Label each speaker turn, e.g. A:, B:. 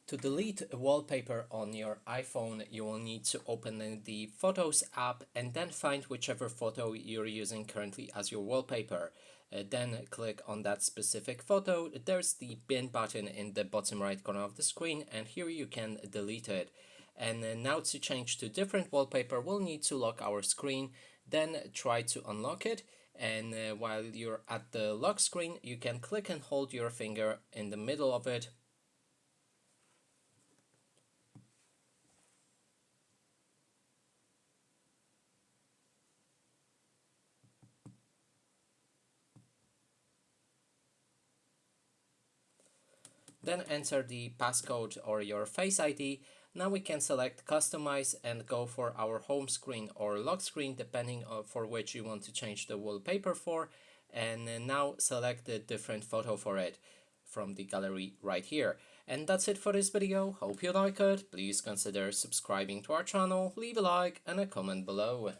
A: To delete a wallpaper on your iPhone, you will need to open the Photos app and then find whichever photo you're using currently as your wallpaper. Then click on that specific photo. There's the bin button in the bottom right corner of the screen, and here you can delete it. And now to change to different wallpaper, we'll need to lock our screen, then try to unlock it. And while you're at the lock screen, you can click and hold your finger in the middle of it. Then enter the passcode or your Face ID. Now we can select Customize and go for our home screen or lock screen, depending on for which you want to change the wallpaper for. And now select the different photo for it from the gallery right here. And that's it for this video. Hope you like it. Please consider subscribing to our channel, leave a like and a comment below.